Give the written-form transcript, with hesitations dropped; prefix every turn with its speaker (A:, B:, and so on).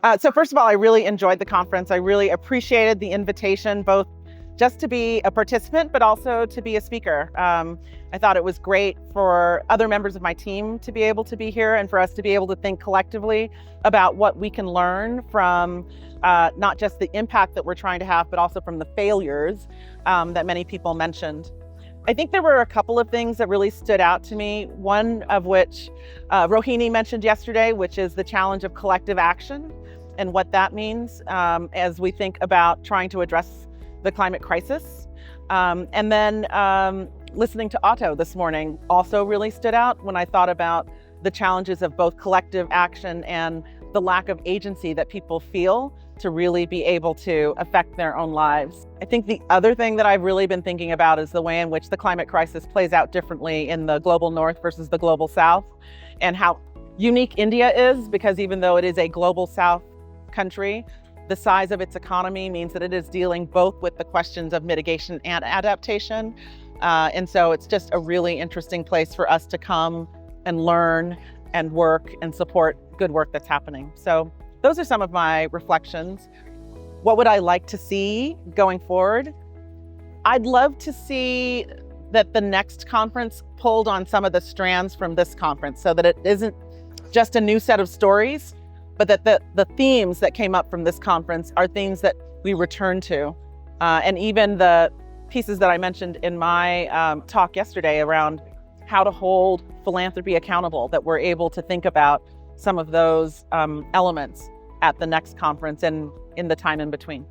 A: So first of all, I really enjoyed the conference. I really appreciated the invitation, both just to be a participant, but also to be a speaker. I thought it was great for other members of my team to be able to be here and for us to be able to think collectively about what we can learn from not just the impact that we're trying to have, but also from the failures that many people mentioned. I think there were a couple of things that really stood out to me, one of which Rohini mentioned yesterday, which is the challenge of collective action and what that means as we think about trying to address the climate crisis. And then listening to Otto this morning also really stood out when I thought about the challenges of both collective action and the lack of agency that people feel to really be able to affect their own lives. I think the other thing that I've really been thinking about is the way in which the climate crisis plays out differently in the global north versus the global south, and how unique India is, because even though it is a global south country, the size of its economy means that it is dealing both with the questions of mitigation and adaptation. And so it's just a really interesting place for us to come and learn and work and support good work that's happening. So those are some of my reflections. What would I like to see going forward? I'd love to see that the next conference pulled on some of the strands from this conference, so that it isn't just a new set of stories, but that the themes that came up from this conference are themes that we return to. And even the pieces that I mentioned in my talk yesterday around how to hold philanthropy accountable, that we're able to think about some of those elements at the next conference and in the time in between.